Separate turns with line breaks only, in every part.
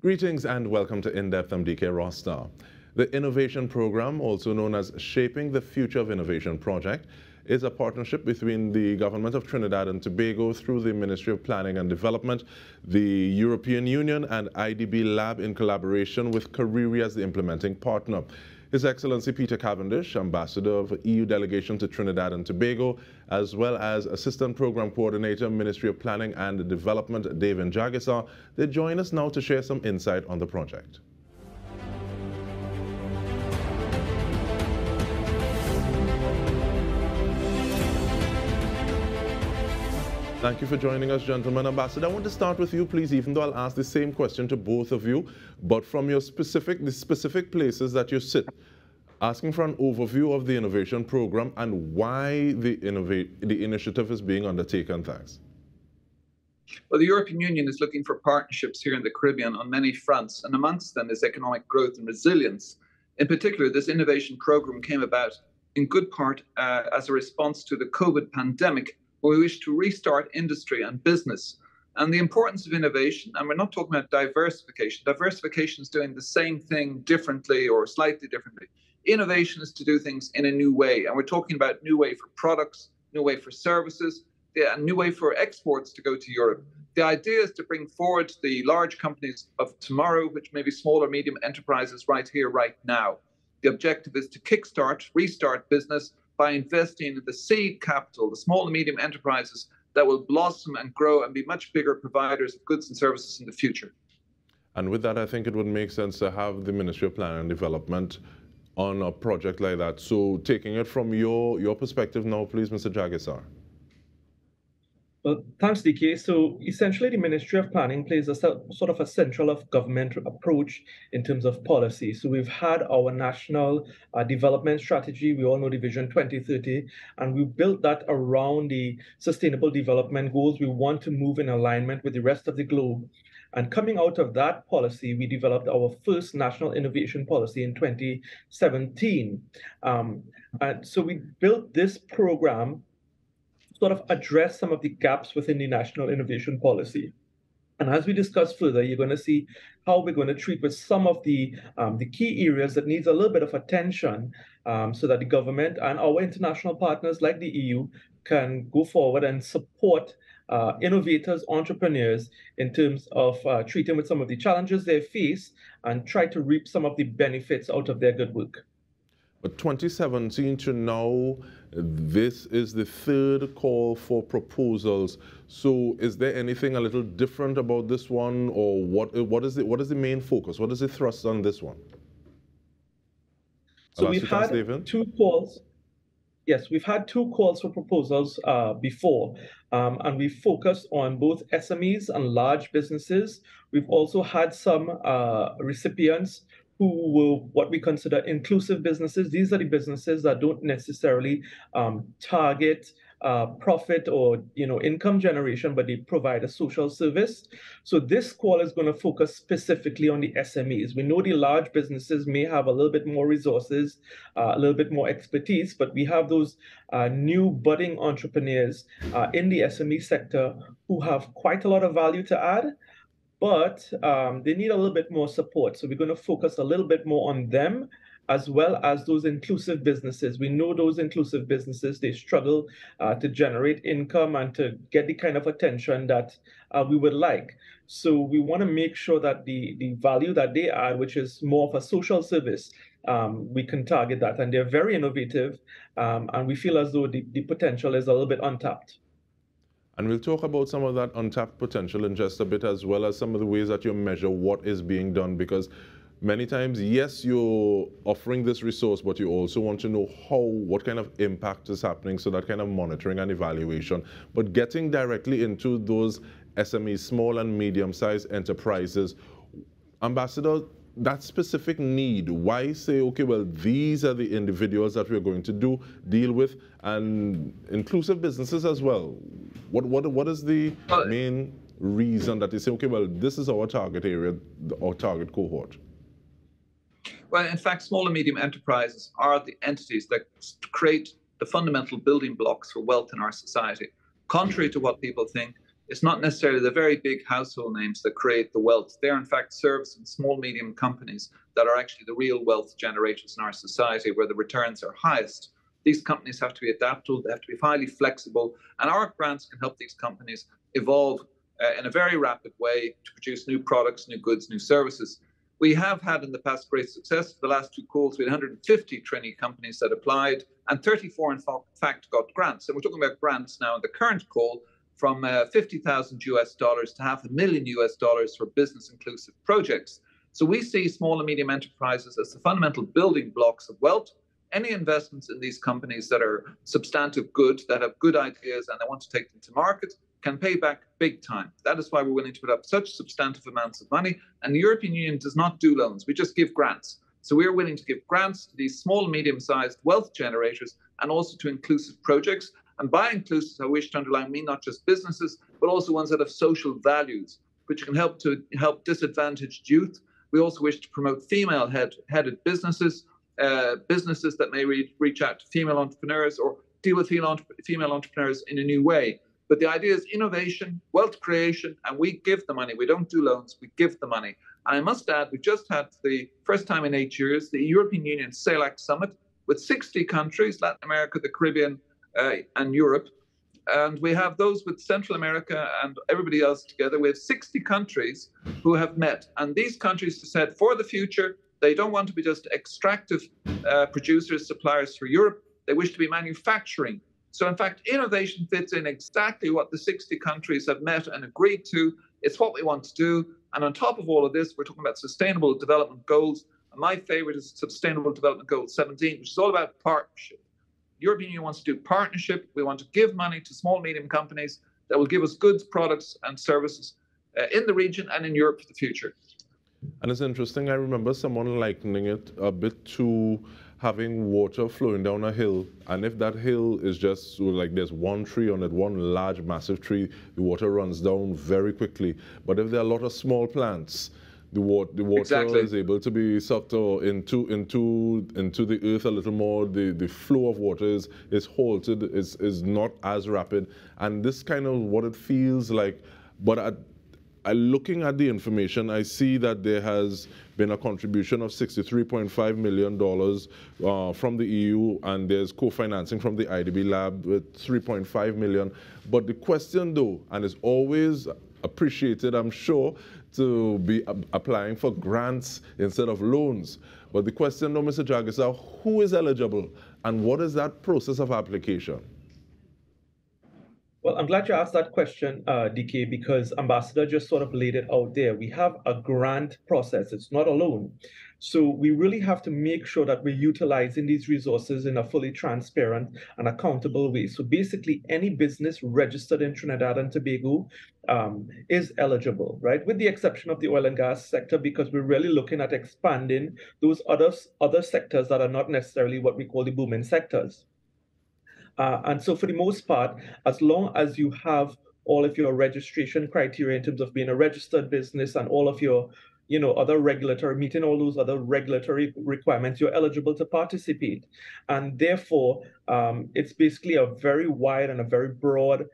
Greetings and welcome to In-Depth. I'm Dike Rostant. The Innovation Program, also known as Shaping the Future of Innovation Project, is a partnership between the Government of Trinidad and Tobago through the Ministry of Planning and Development, the European Union and IDB Lab in collaboration with CARIRI as the implementing partner. His Excellency Peter Cavendish, Ambassador of EU Delegation to Trinidad and Tobago, as well as Assistant Program Coordinator, Ministry of Planning and Development, Davin Jaggesar, they join us now to share some insight on the project. Thank you for joining us, gentlemen. Ambassador, I want to start with you, please, even though I'll ask the same question to both of you, but from your the specific places that you sit, asking for an overview of the innovation program and why the initiative is being undertaken. Thanks.
Well, the European Union is looking for partnerships here in the Caribbean on many fronts, and amongst them is economic growth and resilience. In particular, this innovation program came about in good part as a response to the COVID pandemic, where we wish to restart industry and business. And the importance of innovation, and we're not talking about diversification. Diversification is doing the same thing differently or slightly differently. Innovation is to do things in a new way. And we're talking about new way for products, new way for services, a new way for exports to go to Europe. The idea is to bring forward the large companies of tomorrow, which may be small or medium enterprises right here, right now. The objective is to kickstart, restart business, by investing in the seed capital, the small and medium enterprises that will blossom and grow and be much bigger providers of goods and services in the future.
And with that, I think it would make sense to have the Ministry of Planning and Development on a project like that. So taking it from your perspective now, please, Mr. Jaggesar.
Well, thanks, Dike. So essentially, the Ministry of Planning plays a sort of a central of government approach in terms of policy. So we've had our national development strategy. We all know the Vision 2030, and we built that around the sustainable development goals. We want to move in alignment with the rest of the globe. And coming out of that policy, we developed our first national innovation policy in 2017. And so we built this program sort of address some of the gaps within the national innovation policy. And as we discuss further, you're going to see how we're going to treat with some of the key areas that needs a little bit of attention so that the government and our international partners like the EU can go forward and support innovators, entrepreneurs in terms of treating with some of the challenges they face and try to reap some of the benefits out of their good work.
But 2017 to now, this is the third call for proposals. So is there anything a little different about this one, or what is the main focus? What is the thrust on this one?
So we've had two calls. Yes, we've had two calls for proposals before, and we focused on both SMEs and large businesses. We've also had some recipients who were what we consider inclusive businesses. These are the businesses that don't necessarily target profit or income generation, but they provide a social service. So this call is going to focus specifically on the SMEs. We know the large businesses may have a little bit more resources, a little bit more expertise, but we have those new budding entrepreneurs in the SME sector who have quite a lot of value to add, but they need a little bit more support. So we're going to focus a little bit more on them, as well as those inclusive businesses. We know those inclusive businesses, they struggle to generate income and to get the kind of attention that we would like. So we want to make sure that the value that they add, which is more of a social service, we can target that. And they're very innovative, and we feel as though the potential is a little bit untapped.
And we'll talk about some of that untapped potential in just a bit, as well as some of the ways that you measure what is being done, because many times, yes, you're offering this resource, but you also want to know what kind of impact is happening, so that kind of monitoring and evaluation. But getting directly into those SMEs, small and medium-sized enterprises, Ambassador, that specific need, why say, okay, well, these are the individuals that we're going to deal with, and inclusive businesses as well? What is the main reason that they say, okay, well, this is our target area, our target cohort?
Well, in fact, small and medium enterprises are the entities that create the fundamental building blocks for wealth in our society. Contrary to what people think, It's not necessarily the very big household names that create the wealth. They're in fact servicing small, medium companies that are actually the real wealth generators in our society, where the returns are highest. These companies have to be adaptable, they have to be highly flexible, and our grants can help these companies evolve in a very rapid way to produce new products, new goods, new services. We have had in the past great success. The last two calls, we had 150 trainee companies that applied, and 34 in fact got grants. And we're talking about grants now in the current call from $50,000 US to $500,000 US for business inclusive projects. So we see small and medium enterprises as the fundamental building blocks of wealth. Any investments in these companies that are substantive good, that have good ideas and they want to take them to market, can pay back big time. That is why we're willing to put up such substantive amounts of money. And the European Union does not do loans. We just give grants. So we're willing to give grants to these small and medium-sized wealth generators and also to inclusive projects. And by inclusive, I wish to underline, mean not just businesses, but also ones that have social values, which can help disadvantaged youth. We also wish to promote female-headed businesses, businesses that may reach out to female entrepreneurs or deal with female entrepreneurs in a new way. But the idea is innovation, wealth creation, and we give the money. We don't do loans, we give the money. And I must add, we just had the first time in 8 years, the European Union CELAC Summit with 60 countries, Latin America, the Caribbean, and Europe. And we have those with Central America and everybody else together. We have 60 countries who have met. And these countries have said for the future, they don't want to be just extractive producers, suppliers for Europe. They wish to be manufacturing. So in fact, innovation fits in exactly what the 60 countries have met and agreed to. It's what we want to do. And on top of all of this, we're talking about sustainable development goals. And my favorite is Sustainable Development Goal 17, which is all about partnership. The European Union wants to do partnership. We want to give money to small, medium companies that will give us goods, products, and services in the region and in Europe for the future.
And it's interesting, I remember someone likening it a bit to having water flowing down a hill, and if that hill is just like there's one tree on it, one large massive tree, the water runs down very quickly. But if there are a lot of small plants, the water exactly. is able to be sucked into the earth a little more. The flow of water is halted, is not as rapid, and this kind of what it feels like. But looking at the information, I see that there has been a contribution of $63.5 million from the EU, and there's co-financing from the IDB Lab with $3.5 million. But the question though, and it's always appreciated, I'm sure, to be applying for grants instead of loans. But the question though, Mr. Jaggesar, who is eligible and what is that process of application?
Well, I'm glad you asked that question, Dike, because Ambassador just sort of laid it out there. We have a grant process. It's not a loan. So we really have to make sure that we're utilizing these resources in a fully transparent and accountable way. So basically, any business registered in Trinidad and Tobago is eligible, right? With the exception of the oil and gas sector, because we're really looking at expanding those other sectors that are not necessarily what we call the booming sectors. And so for the most part, as long as you have all of your registration criteria in terms of being a registered business and all of your, meeting all those other regulatory requirements, you're eligible to participate. And therefore, it's basically a very wide and a very broad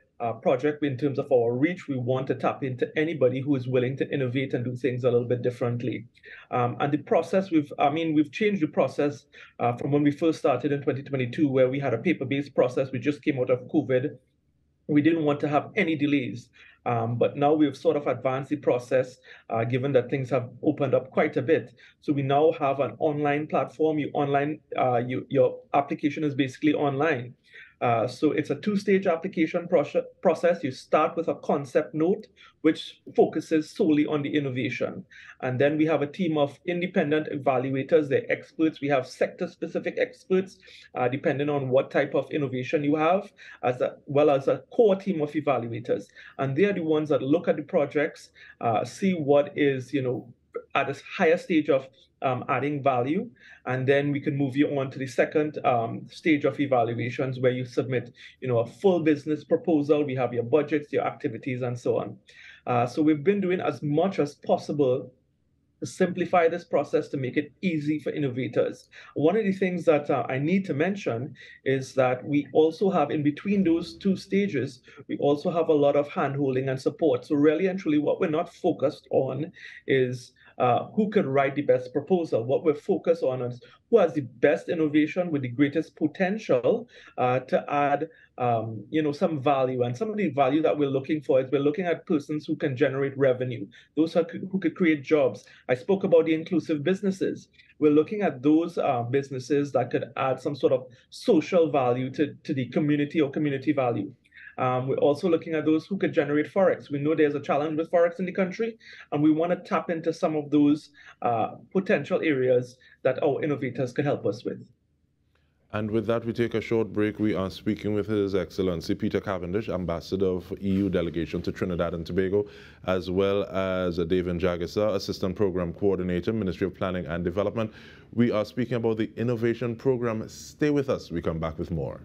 project in terms of our reach. We want to tap into anybody who is willing to innovate and do things a little bit differently. And the process, we've changed the process from when we first started in 2022, where we had a paper-based process. We just came out of COVID. We didn't want to have any delays. But now we've sort of advanced the process, given that things have opened up quite a bit. So we now have an online platform. Your application is basically online. So it's a two-stage application process. You start with a concept note, which focuses solely on the innovation. And then we have a team of independent evaluators. They're experts. We have sector-specific experts, depending on what type of innovation you have, as well as a core team of evaluators. And they're the ones that look at the projects, see what is, at a higher stage of adding value, and then we can move you on to the second stage of evaluations, where you submit, a full business proposal. We have your budgets, your activities, and so on. So we've been doing as much as possible to simplify this process to make it easy for innovators. One of the things that I need to mention is that we also have, in between those two stages, we also have a lot of handholding and support. So really and truly, what we're not focused on is who could write the best proposal. What we're focused on is who has the best innovation with the greatest potential to add some value. And some of the value that we're looking for is we're looking at persons who can generate revenue, those who could create jobs. I spoke about the inclusive businesses. We're looking at those businesses that could add some sort of social value to the community or community value. We're also looking at those who could generate Forex. We know there's a challenge with Forex in the country, and we want to tap into some of those potential areas that our innovators could help us with.
And with that, we take a short break. We are speaking with His Excellency Peter Cavendish, Ambassador of EU Delegation to Trinidad and Tobago, as well as Davin Jaggesar, Assistant Program Coordinator, Ministry of Planning and Development. We are speaking about the Innovation Program. Stay with us. We come back with more.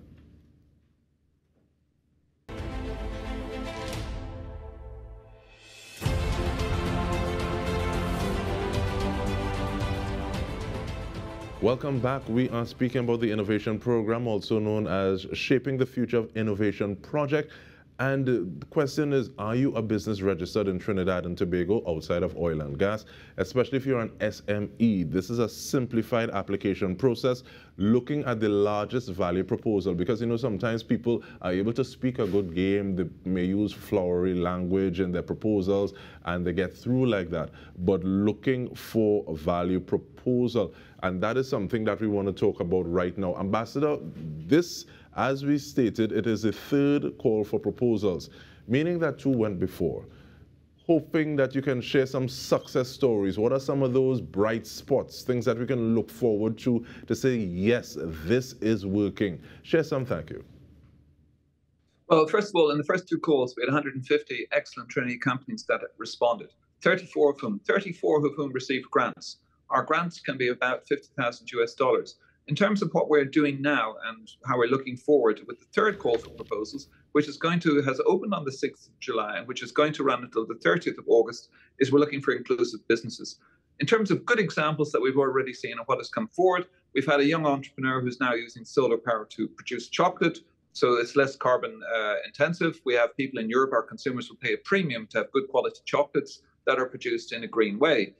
Welcome back. We are speaking about the Innovation Program, also known as Shaping the Future of Innovation Project. And the question is, are you a business registered in Trinidad and Tobago outside of oil and gas? Especially if you're an SME. This is a simplified application process looking at the largest value proposal, because sometimes people are able to speak a good game, they may use flowery language in their proposals and they get through like that, but looking for a value proposal. And that is something that we want to talk about right now. Ambassador, this, as we stated, it is the third call for proposals, meaning that two went before. Hoping that you can share some success stories. What are some of those bright spots, things that we can look forward to say, yes, this is working? Share some, thank you.
Well, first of all, in the first two calls, we had 150 excellent Trinity companies that responded, 34 of whom received grants. Our grants can be about $50,000 US. In terms of what we're doing now and how we're looking forward with the third call for proposals, which has opened on the 6th of July and which is going to run until the 30th of August, is we're looking for inclusive businesses. In terms of good examples that we've already seen and what has come forward, we've had a young entrepreneur who's now using solar power to produce chocolate, so it's less carbon intensive. We have people in Europe, our consumers will pay a premium to have good quality chocolates that are produced in a green way.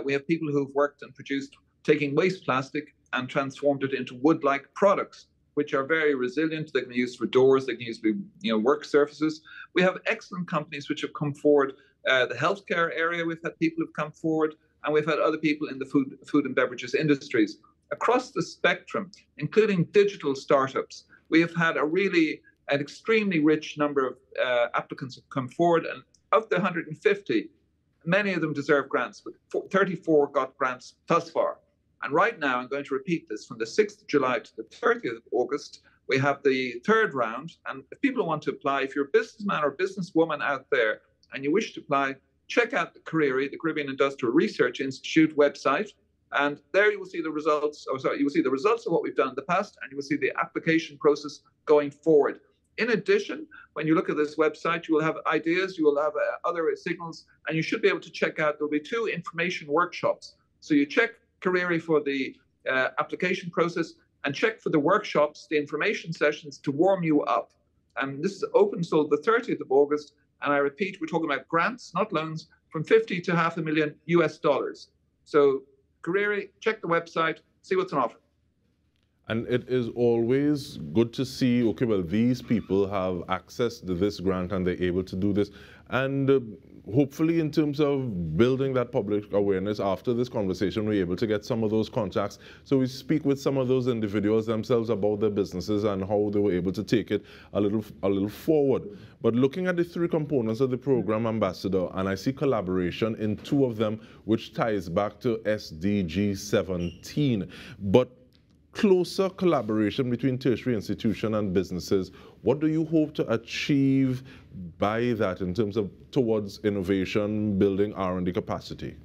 We have people who've worked and produced taking waste plastic and transformed it into wood-like products, which are very resilient. They can be used for doors, they can be used for work surfaces. We have excellent companies which have come forward. The healthcare area, we've had people who've come forward, and we've had other people in the food and beverages industries. Across the spectrum, including digital startups, we have had an extremely rich number of applicants have come forward, and of the 150, many of them deserve grants, but 34 got grants thus far. And right now, I'm going to repeat this, from the 6th of July to the 30th of August, we have the third round. And if people want to apply, if you're a businessman or businesswoman out there and you wish to apply, check out the CARIRI, the Caribbean Industrial Research Institute website. And there you will see the results, you will see the results of what we've done in the past, and you will see the application process going forward. In addition, when you look at this website, you will have ideas, you will have other signals, and you should be able to check out, there'll be 2 information workshops. So you check CARIRI for the application process and check for the workshops, the information sessions to warm you up. And this is open till the 30th of August. And I repeat, we're talking about grants, not loans, from $50,000 to $500,000 US. So CARIRI, check the website, see what's on offer.
And it is always good to see, okay, well, these people have access to this grant and they're able to do this. And hopefully in terms of building that public awareness, after this conversation, we're able to get some of those contacts. So we speak with some of those individuals themselves about their businesses and how they were able to take it a little forward. But looking at the 3 components of the program, Ambassador, and I see collaboration in 2 of them, which ties back to SDG 17. But closer collaboration between tertiary institution and businesses, what do you hope to achieve by that in terms of towards innovation, building R&D capacity?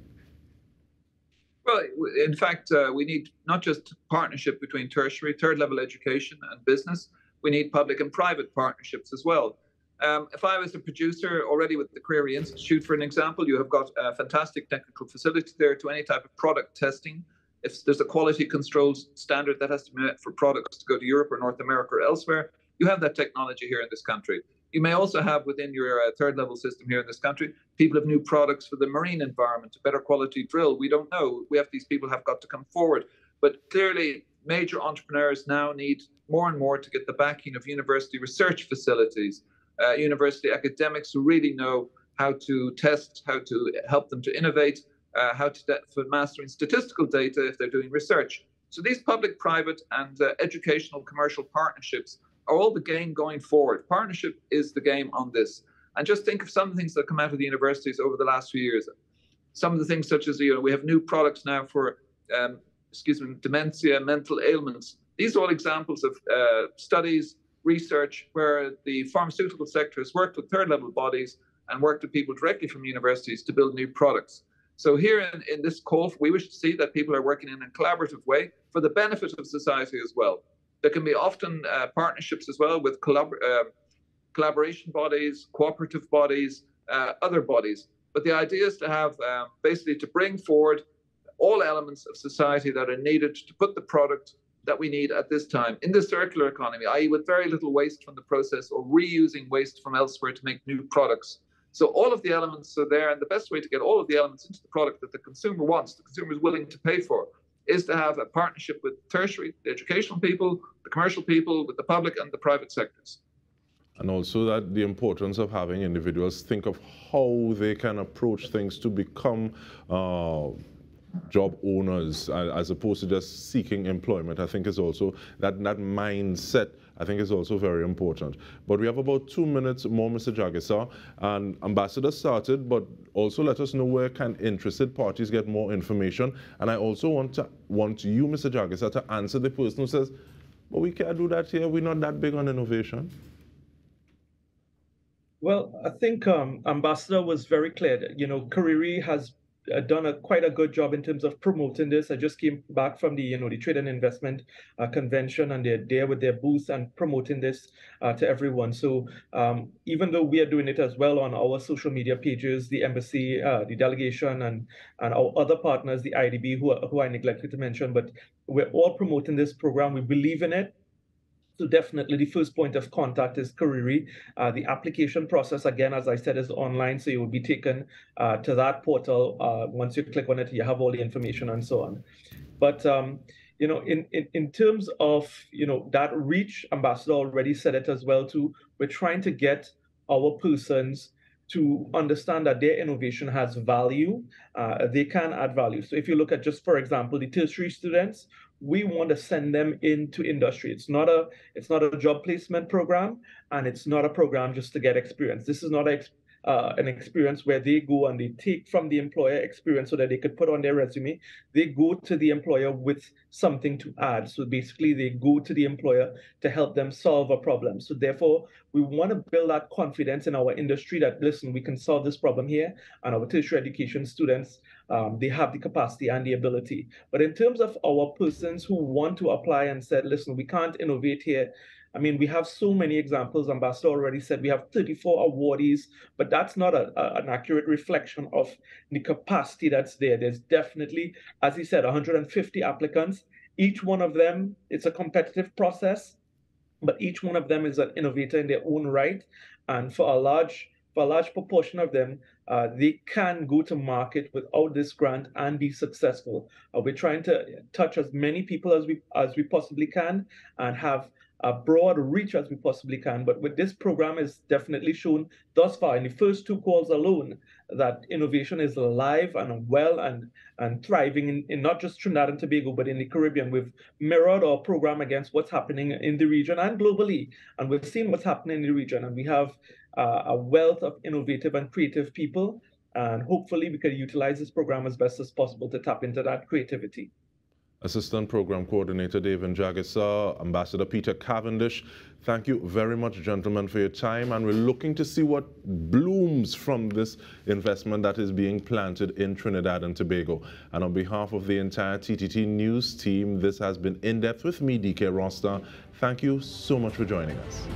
Well, in fact, we need not just partnership between tertiary, third level education and business, we need public and private partnerships as well. If I was a producer already with the CARIRI Institute, for an example, you have got a fantastic technical facility there to any type of product testing. If there's a quality control standard that has to be met for products to go to Europe or North America or elsewhere, you have that technology here in this country. You may also have within your third level system here in this country, people have new products for the marine environment, a better quality drill. We don't know. These people have got to come forward. But clearly, major entrepreneurs now need more and more to get the backing of university research facilities, university academics who really know how to test, how to help them to innovate, for mastering statistical data if they're doing research. So these public-private and educational commercial partnerships are all the game going forward. Partnership is the game on this. And just think of some of the things that come out of the universities over the last few years. Some of the things such as, we have new products now for, dementia, mental ailments. These are all examples of studies, research, where the pharmaceutical sector has worked with third-level bodies and worked with people directly from universities to build new products. So here in this call, we wish to see that people are working in a collaborative way for the benefit of society as well. There can be often partnerships as well with collaboration bodies, cooperative bodies, other bodies. But the idea is to have basically to bring forward all elements of society that are needed to put the product that we need at this time in the circular economy, i.e. with very little waste from the process or reusing waste from elsewhere to make new products. So all of the elements are there, and the best way to get all of the elements into the product that the consumer wants, the consumer is willing to pay for, is to have a partnership with tertiary, the educational people, the commercial people, with the public and the private sectors.
And also that the importance of having individuals think of how they can approach things to become job owners as opposed to just seeking employment. I think is also that mindset, I think, is also very important. But we have about 2 minutes more, Mr. Jaggesar, and Ambassador started, but also let us know where can interested parties get more information. And I also want you, Mr. Jaggesar, to answer the person who says, but we can't do that here, we're not that big on innovation.
Well, I think Ambassador was very clear. CARIRI has done quite a good job in terms of promoting this. I just came back from the the Trade and Investment Convention, and they're there with their booth and promoting this to everyone. So even though we are doing it as well on our social media pages, the embassy, the delegation, and our other partners, the IDB, who I neglected to mention, but we're all promoting this program. We believe in it. So definitely the first point of contact is CARIRI. The application process, again, as I said, is online, so you will be taken to that portal. Once you click on it, you have all the information and so on. But in terms of that reach, Ambassador already said it as well too. We're trying to get our persons to understand that their innovation has value. They can add value. So if you look at, just for example, the tertiary students, we want to send them into industry. It's not a job placement program, and it's not a program just to get experience. This is not an experience where they go and they take from the employer experience so that they could put on their resume. They go to the employer with something to add. So basically, they go to the employer to help them solve a problem. So therefore, we want to build that confidence in our industry that, listen, we can solve this problem here, and our tertiary education students, they have the capacity and the ability. But in terms of our persons who want to apply and said, listen, we can't innovate here, I mean, we have so many examples. Ambassador already said we have 34 awardees, but that's not an accurate reflection of the capacity that's there. There's definitely, as he said, 150 applicants. Each one of them, it's a competitive process, but each one of them is an innovator in their own right. And for a large proportion of them, they can go to market without this grant and be successful. We're trying to touch as many people as we possibly can and have a broad reach as we possibly can. But with this program, is definitely shown thus far in the first 2 calls alone that innovation is alive and well and thriving in not just Trinidad and Tobago, but in the Caribbean. We've mirrored our program against what's happening in the region and globally, and we've seen what's happening in the region, and we have a wealth of innovative and creative people, and hopefully we can utilize this program as best as possible to tap into that creativity.
Assistant Program Coordinator Davin Jaggesar, Ambassador Peter Cavendish, thank you very much, gentlemen, for your time, and we're looking to see what blooms from this investment that is being planted in Trinidad and Tobago. And on behalf of the entire TTT News team, this has been In Depth with me, Dike Rostant. Thank you so much for joining us.